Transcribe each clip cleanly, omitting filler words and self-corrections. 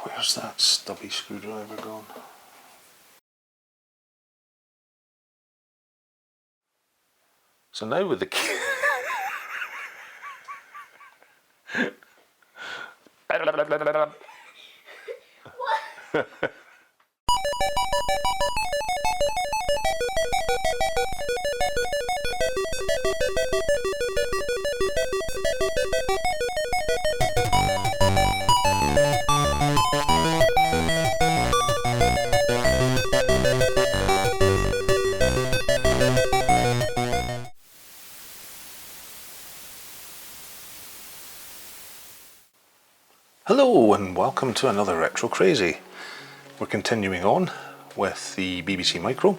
Where's that stubby screwdriver gone? So now with the key. What? Hello and welcome to another Retro Crazy. We're continuing on with the BBC Micro,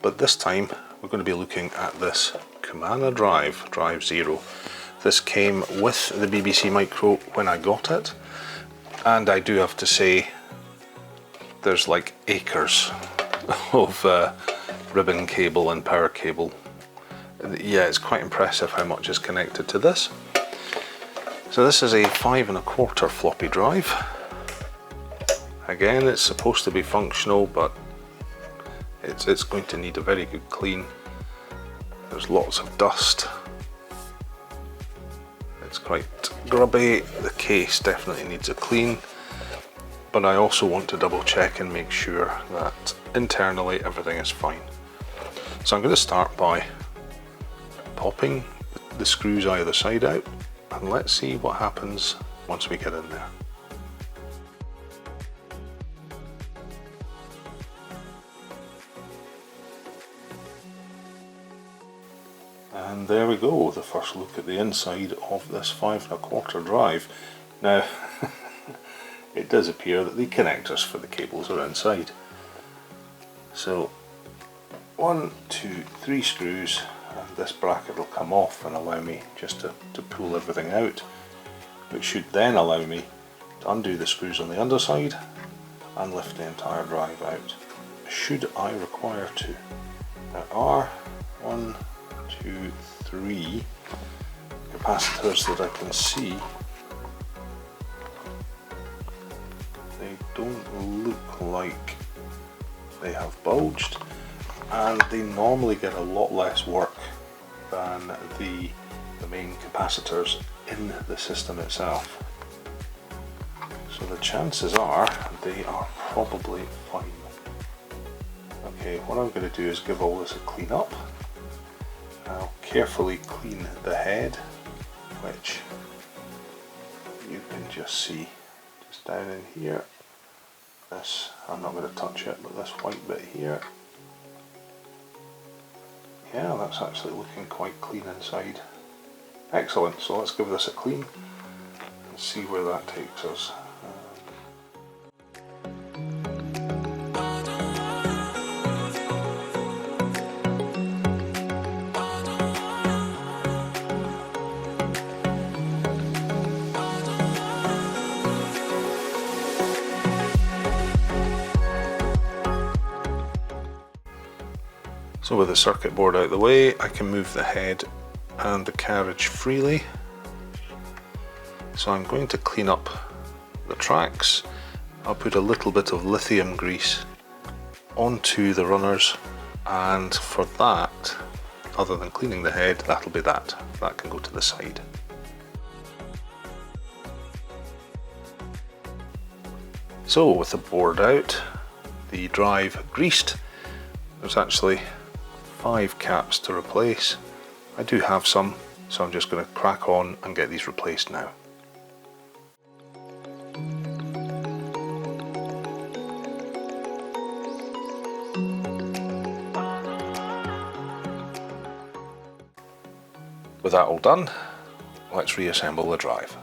but this time we're going to be looking at this Cumana Drive, Drive 0. This came with the BBC Micro when I got it, and I do have to say there's like acres of ribbon cable and power cable. Yeah, it's quite impressive how much is connected to this. So this is a 5 1/4 floppy drive. Again, it's supposed to be functional, but it's going to need a very good clean. There's lots of dust. It's quite grubby. The case definitely needs a clean, but I also want to double check and make sure that internally everything is fine. So I'm going to start by popping the screws either side out, and let's see what happens once we get in there. And there we go, the first look at the inside of this 5 1/4 drive. Now, it does appear that the connectors for the cables are inside. So, 1, 2, 3 screws, and this bracket will come off and allow me just to pull everything out, which should then allow me to undo the screws on the underside and lift the entire drive out, should I require to. There are 1, 2, 3 capacitors that I can see. They don't look like they have bulged, and they normally get a lot less work than the main capacitors in the system itself. So the chances are they are probably fine. Okay, what I'm going to do is give all this a clean up. I'll carefully clean the head, which you can just see just down in here. This, I'm not going to touch it, but this white bit here. Yeah, that's actually looking quite clean inside. Excellent, so let's give this a clean and see where that takes us. So with the circuit board out of the way, I can move the head and the carriage freely. So I'm going to clean up the tracks. I'll put a little bit of lithium grease onto the runners, and for that, other than cleaning the head, that'll be that. That can go to the side. So with the board out, the drive greased, there's actually 5 caps to replace. I do have some, so I'm just going to crack on and get these replaced now. With that all done, let's reassemble the drive.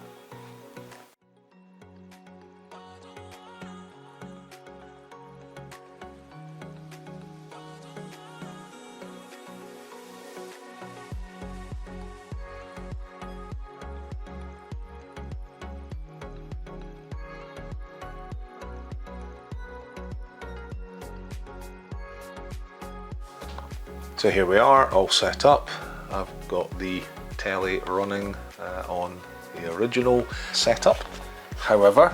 So here we are, all set up. I've got the telly running on the original setup. However,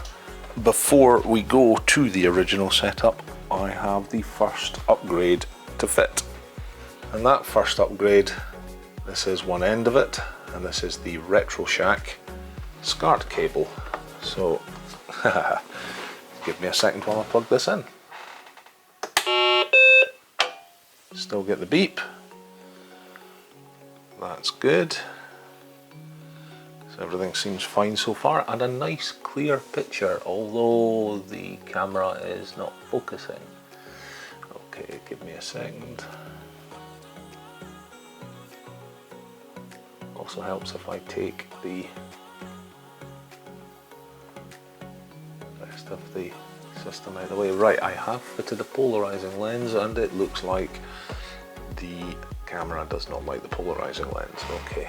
before we go to the original setup, I have the first upgrade to fit. And that first upgrade, this is one end of it, and this is the RetroShack SCART cable. So, give me a second while I plug this in. Still get the beep. That's good. So everything seems fine so far, and a nice clear picture, although the camera is not focusing. Okay, give me a second. Also helps if I take the rest of the system out of the way. Right, I have fitted a polarizing lens, and it looks like the camera does not like the polarizing lens. Okay.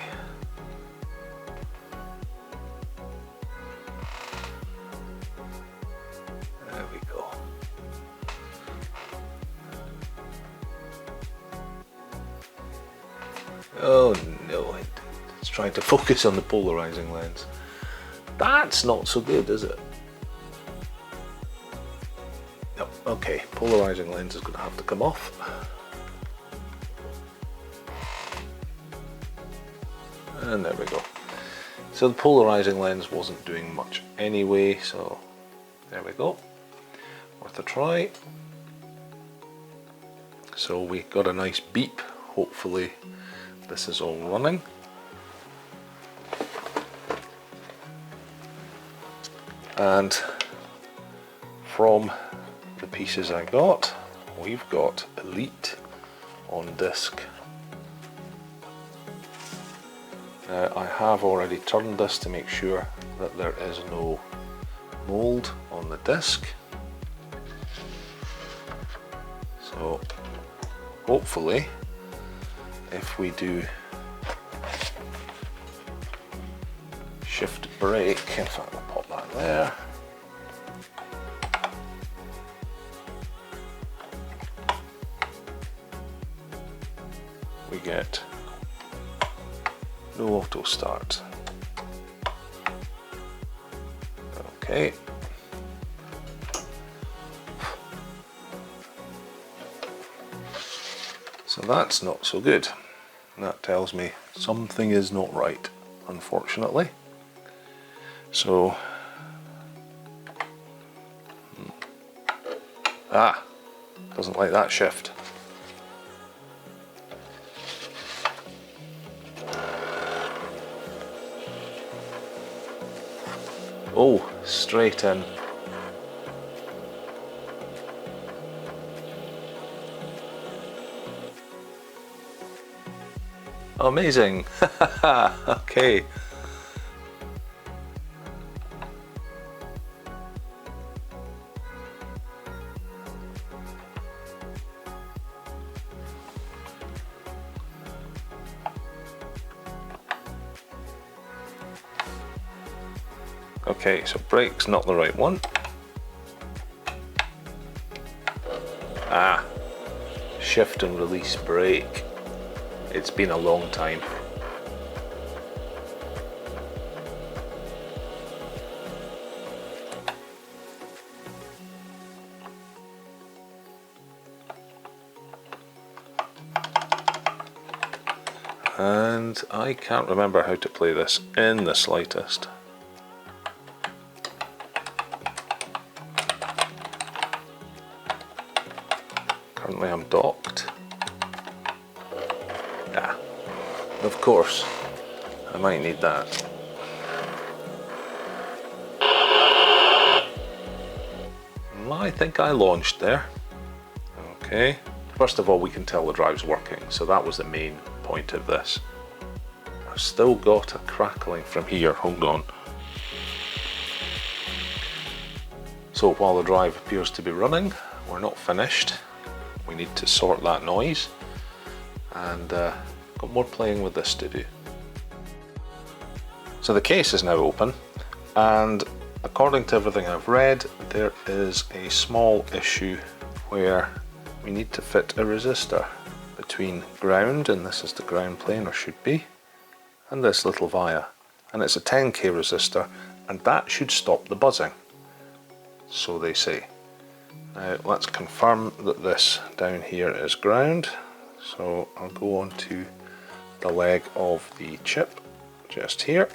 There we go. Oh no, it's trying to focus on the polarizing lens. That's not so good, is it? No, okay, polarizing lens is going to have to come off. And there we go. So the polarizing lens wasn't doing much anyway, so there we go. Worth a try. So we got a nice beep. Hopefully this is all running. And from the pieces I got, we've got Elite on disc. I have already turned this to make sure that there is no mold on the disc. So hopefully if we do shift brake, in fact we'll pop that there. We get no auto start. Okay. So that's not so good. That tells me something is not right, unfortunately. So, doesn't like that shift. Oh, straight in. Amazing. Okay. Okay, so brake's not the right one. Shift and release brake. It's been a long time. And I can't remember how to play this in the slightest. Currently I'm docked. Of course, I might need that. I think I launched there. Okay. First of all, we can tell the drive's working, so that was the main point of this. I've still got a crackling from here, hold on. So while the drive appears to be running, we're not finished. We need to sort that noise, and got more playing with this to do. So the case is now open, and according to everything I've read, there is a small issue where we need to fit a resistor between ground, and this is the ground plane, or should be, and this little via. And it's a 10k resistor, and that should stop the buzzing. so they say. Now let's confirm that this down here is ground. So I'll go on to the leg of the chip just here,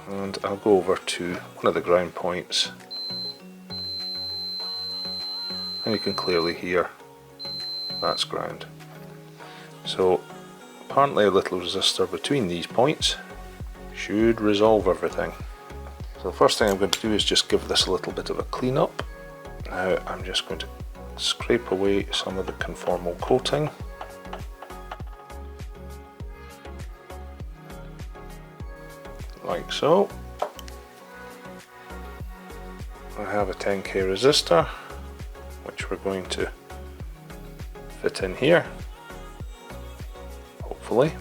and I'll go over to one of the ground points, and you can clearly hear that's ground. So apparently a little resistor between these points should resolve everything. So the first thing I'm going to do is just give this a little bit of a clean up. Now I'm just going to scrape away some of the conformal coating. Like so. I have a 10k resistor which we're going to fit in here, hopefully,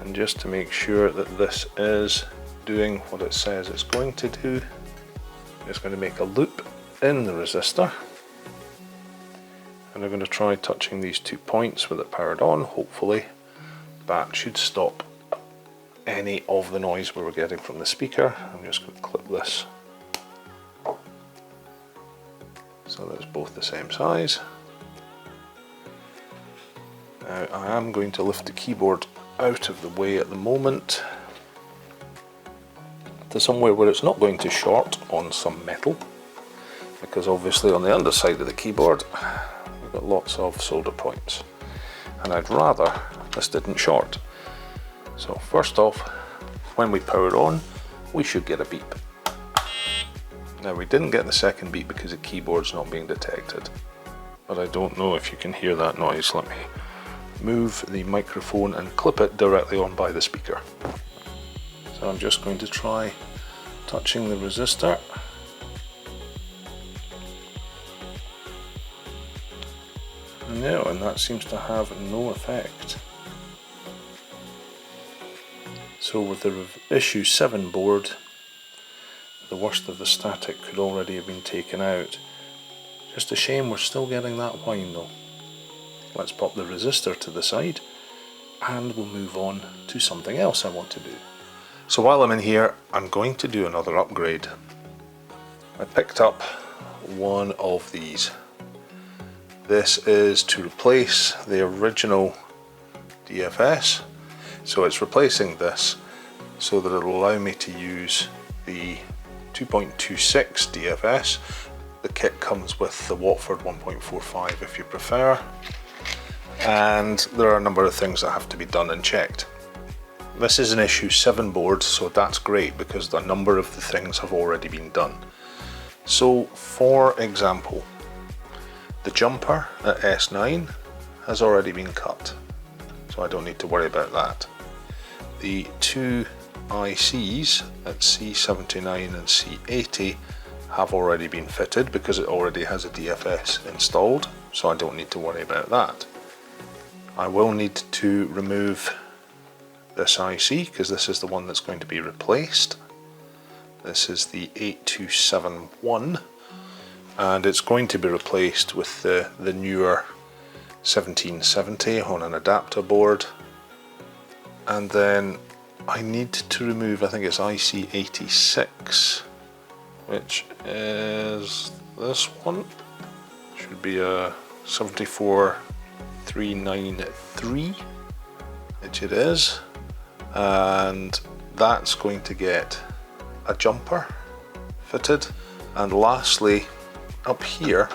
and just to make sure that this is doing what it says it's going to do, I'm just going to make a loop in the resistor, and I'm going to try touching these 2 points with it powered on. Hopefully that should stop any of the noise we were getting from the speaker. I'm just going to clip this so that it's both the same size. Now I am going to lift the keyboard out of the way at the moment to somewhere where it's not going to short on some metal, because obviously on the underside of the keyboard we've got lots of solder points and I'd rather this didn't short. So first off, when we power on, we should get a beep. Now we didn't get the second beep because the keyboard's not being detected, but I don't know if you can hear that noise. Let me move the microphone and clip it directly on by the speaker. So I'm just going to try touching the resistor. No, and that seems to have no effect. So with the issue 7 board, the worst of the static could already have been taken out. Just a shame we're still getting that whine though. Let's pop the resistor to the side and we'll move on to something else I want to do. So while I'm in here, I'm going to do another upgrade. I picked up one of these. This is to replace the original DFS. So it's replacing this so that it'll allow me to use the 2.26 DFS. The kit comes with the Watford 1.45 if you prefer, and there are a number of things that have to be done and checked. This is an issue 7 board, so that's great because a number of the things have already been done. So for example, the jumper at S9 has already been cut, so I don't need to worry about that. The 2 ICs at C79 and C80 have already been fitted because it already has a DFS installed, so I don't need to worry about that. I will need to remove this IC because this is the one that's going to be replaced. This is the 8271 and it's going to be replaced with the newer 1770 on an adapter board. And then I need to remove, I think it's IC86, which is this one. Should be a 74393, which it is. And that's going to get a jumper fitted. And lastly, up here,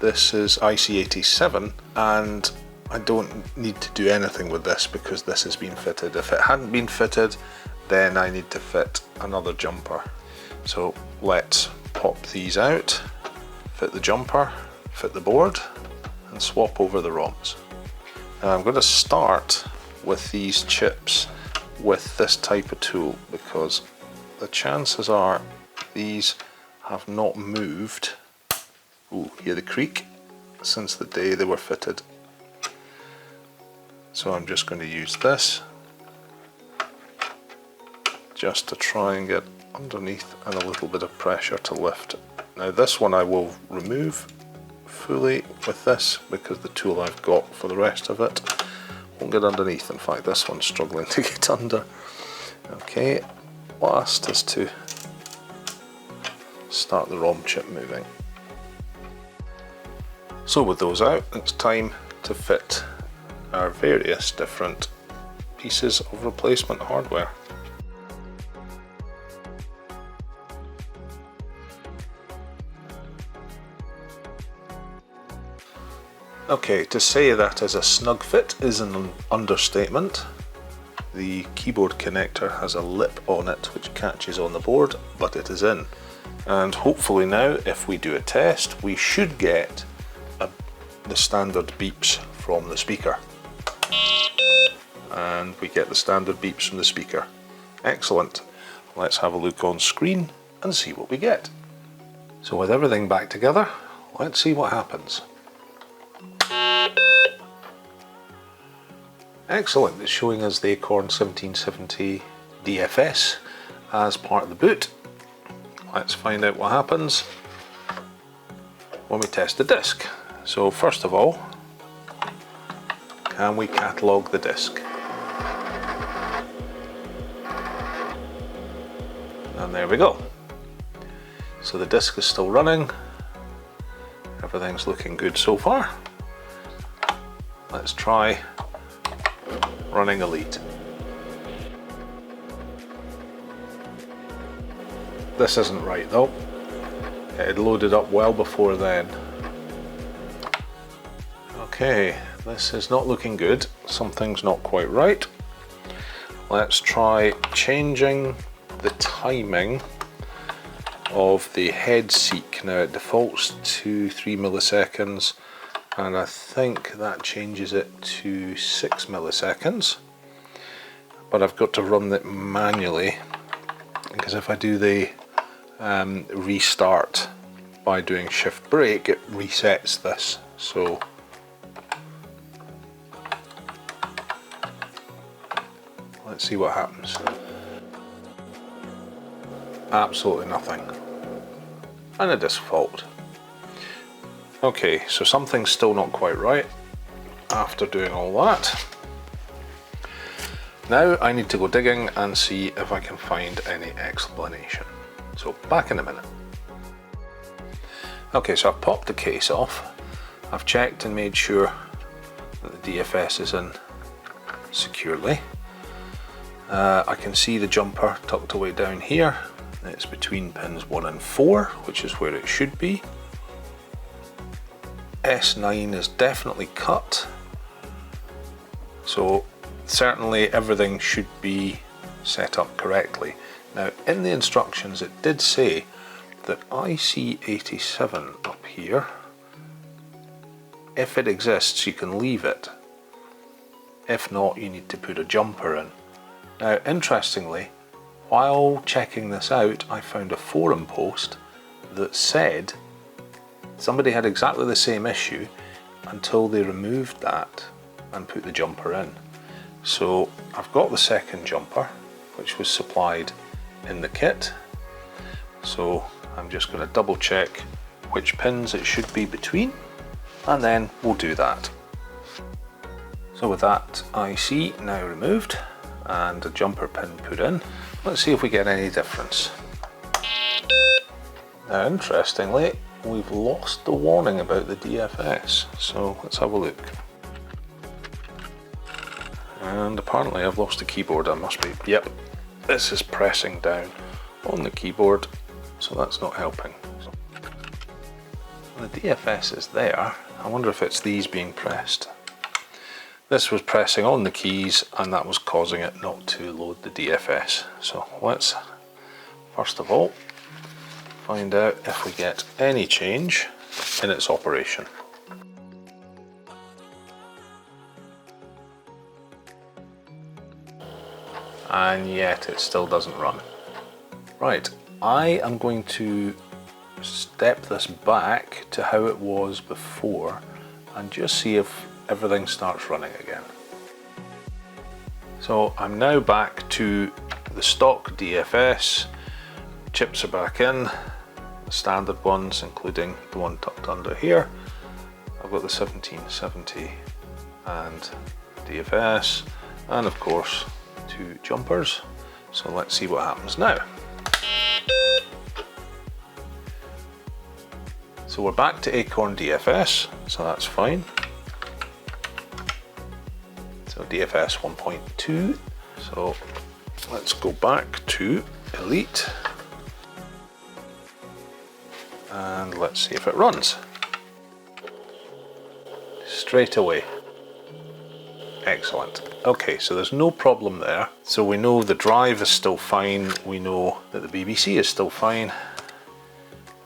this is IC87, and I don't need to do anything with this because this has been fitted. If it hadn't been fitted, then I need to fit another jumper. So let's pop these out, fit the jumper, fit the board, and swap over the ROMs. Now I'm going to start with these chips with this type of tool because the chances are these have not moved, ooh, hear the creak, since the day they were fitted. So I'm just going to use this just to try and get underneath and a little bit of pressure to lift it. Now this one I will remove fully with this because the tool I've got for the rest of it won't get underneath. In fact, this one's struggling to get under. Okay, last is to start the ROM chip moving. So with those out, it's time to fit our various different pieces of replacement hardware. Okay, to say that is a snug fit is an understatement. The keyboard connector has a lip on it which catches on the board, but it is in. And hopefully now, if we do a test, we should get the standard beeps from the speaker. And we get the standard beeps from the speaker. Excellent. Let's have a look on screen and see what we get. So with everything back together, let's see what happens. Excellent, it's showing us the Acorn 1770 DFS as part of the boot. Let's find out what happens when we test the disc. So first of all, can we catalogue the disc? And there we go. So the disc is still running. Everything's looking good so far. Let's try running Elite. This isn't right though. It had loaded up well before then. Okay, this is not looking good. Something's not quite right. Let's try changing the timing of the head seek. Now it defaults to 3 milliseconds. And I think that changes it to 6 milliseconds, but I've got to run it manually, because if I do the restart by doing shift break, it resets this. So let's see what happens. Absolutely nothing, and a disk fault. Okay, so something's still not quite right after doing all that. Now I need to go digging and see if I can find any explanation. So back in a minute. Okay, so I've popped the case off. I've checked and made sure that the DFS is in securely. I can see the jumper tucked away down here. It's between pins 1 and 4, which is where it should be. S9 is definitely cut, so certainly everything should be set up correctly. Now in the instructions it did say that IC87 up here, if it exists you can leave it, if not you need to put a jumper in. Now interestingly, while checking this out I found a forum post that said somebody had exactly the same issue until they removed that and put the jumper in. So I've got the second jumper, which was supplied in the kit. So I'm just going to double check which pins it should be between, and then we'll do that. So with that IC now removed and a jumper pin put in, let's see if we get any difference. Now interestingly, we've lost the warning about the DFS, so let's have a look. And apparently I've lost the keyboard. I must be, yep, this is pressing down on the keyboard, so that's not helping. So the DFS is there. I wonder if it's these being pressed. This was pressing on the keys and that was causing it not to load the DFS. So let's first of all find out if we get any change in its operation. And yet it still doesn't run. Right, I am going to step this back to how it was before and just see if everything starts running again. So I'm now back to the stock DFS. Chips are back in, the standard ones including the one tucked under here. I've got the 1770 and DFS, and of course 2 jumpers. So let's see what happens now. So we're back to Acorn DFS, so that's fine. So DFS 1.2. So let's go back to Elite. And let's see if it runs. Straight away. Excellent. Okay, so there's no problem there. So we know the drive is still fine. We know that the BBC is still fine.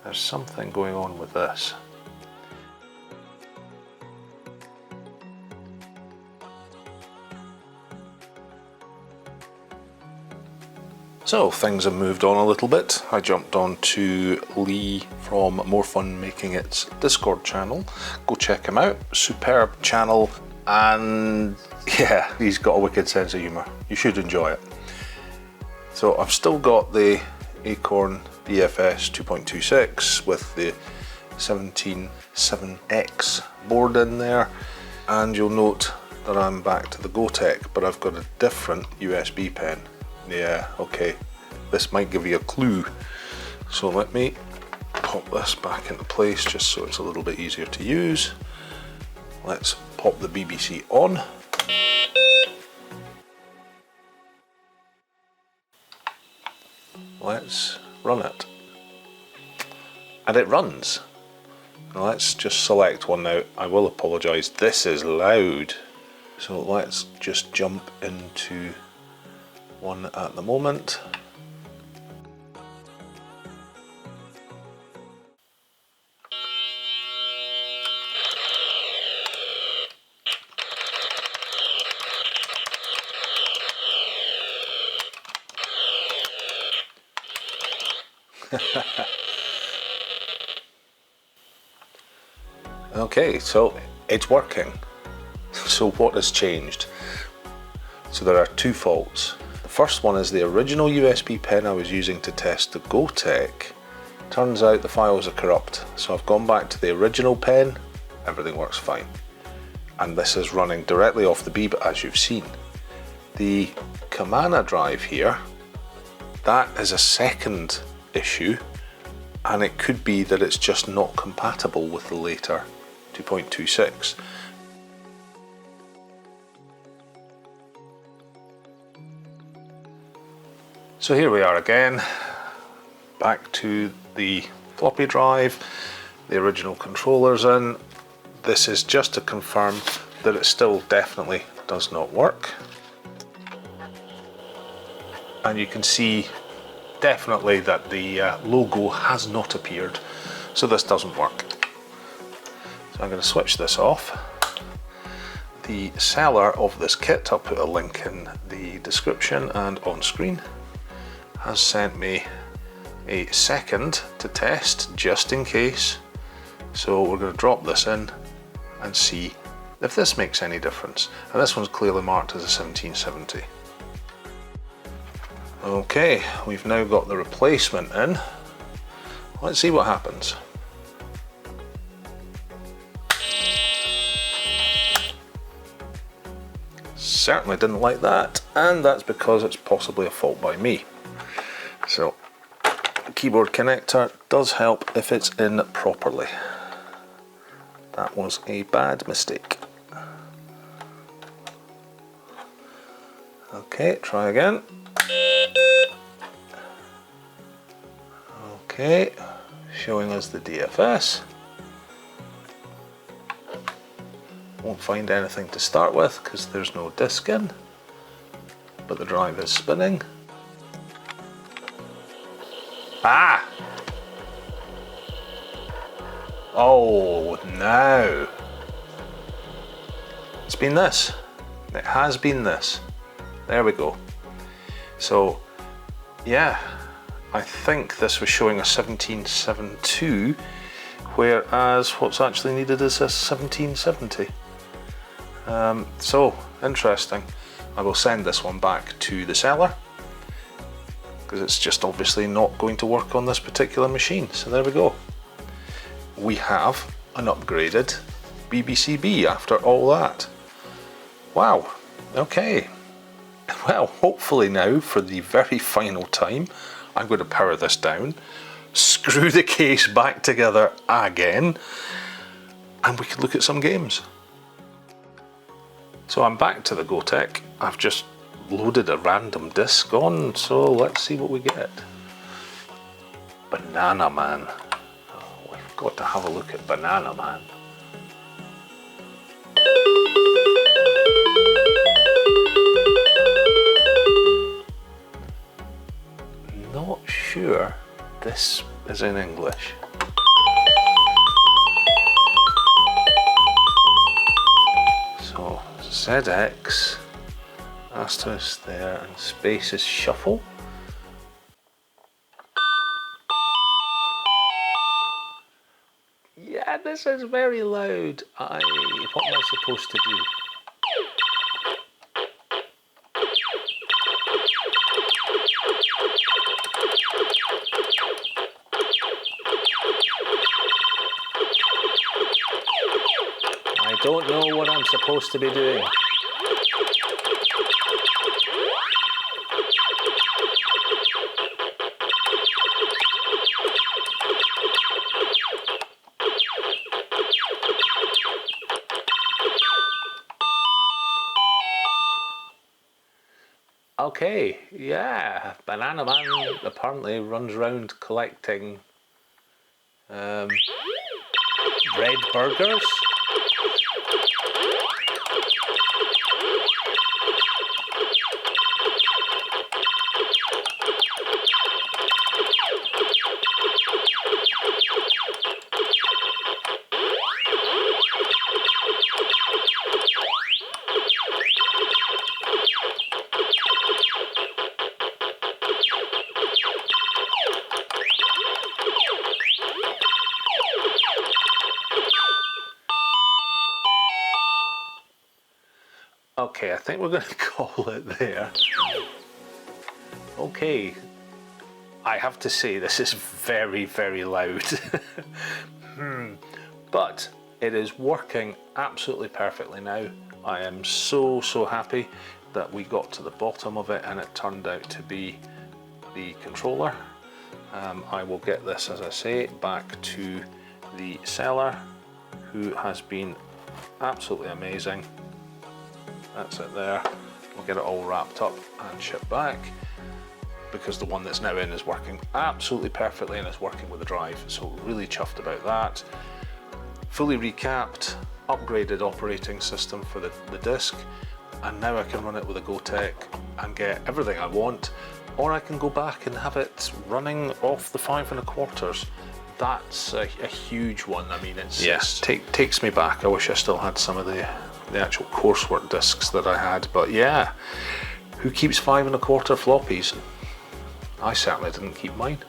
There's something going on with this. So things have moved on a little bit. I jumped on to Lee from More Fun Making It's Discord channel. Go check him out. Superb channel, and yeah, he's got a wicked sense of humour. You should enjoy it. So I've still got the Acorn DFS 2.26 with the 177X board in there, and you'll note that I'm back to the Gotek, but I've got a different USB pen. Yeah, okay, this might give you a clue. So let me pop this back into place just so it's a little bit easier to use. Let's pop the BBC on. Let's run it. And it runs. Now let's just select one now. I will apologise, this is loud. So let's just jump into one at the moment. Okay, so it's working. So what has changed? So there are two faults. The first one is the original USB pen I was using to test the Gotek. Turns out the files are corrupt. So I've gone back to the original pen, everything works fine. And this is running directly off the Beeb, as you've seen. The Cumana Drive here, that is a second issue, and it could be that it's just not compatible with the later 2.26. So here we are again, back to the floppy drive, the original controller's in. This is just to confirm that it still definitely does not work. And you can see definitely that the logo has not appeared, so this doesn't work. So I'm going to switch this off. The seller of this kit, I'll put a link in the description and on screen, has sent me a second to test just in case. So we're going to drop this in and see if this makes any difference. And this one's clearly marked as a 1770. Okay, we've now got the replacement in. Let's see what happens. Certainly didn't like that, and that's because it's possibly a fault by me. So, the keyboard connector does help if it's in properly. That was a bad mistake. Okay, try again. Okay, showing us the DFS. Won't find anything to start with because there's no disk in, but the drive is spinning. Ah! Oh, no. It's been this. It has been this. There we go. So, yeah, I think this was showing a 1772, whereas what's actually needed is a 1770. So, interesting. I will send this one back to the seller, because it's just obviously not going to work on this particular machine. So there we go. We have an upgraded BBC after all that. Wow, okay. Well, hopefully now, for the very final time, I'm going to power this down, screw the case back together again, and we could look at some games. So I'm back to the Gotek. I've just loaded a random disc on, so let's see what we get. Bananaman. Oh, we've got to have a look at Bananaman. Not sure this is in English. So ZX, asterisk there, and space is shuffle. Yeah, this is very loud. What am I supposed to do? I don't know what I'm supposed to be doing. Okay, yeah, Bananaman apparently runs around collecting red burgers. Okay, I think we're going to call it there. Okay, I have to say this is very, very loud. But it is working absolutely perfectly now. I am so happy that we got to the bottom of it and it turned out to be the controller. I will get this, as I say, back to the seller, who has been absolutely amazing. That's it there. We'll get it all wrapped up and shipped back, because the one that's now in is working absolutely perfectly and is working with the drive, so really chuffed about that. Fully recapped, upgraded operating system for the disc, and now I can run it with a Gotek and get everything I want, or I can go back and have it running off the 5 1/4. That's a huge one. I mean, takes me back. I wish I still had some of the actual coursework discs that I had, but yeah, who keeps 5 1/4 floppies? I certainly didn't keep mine.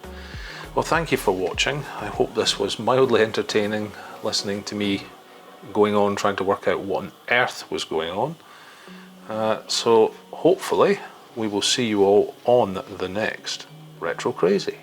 Well, thank you for watching. I hope this was mildly entertaining, listening to me going on trying to work out what on earth was going on. So hopefully we will see you all on the next Retro Crazy.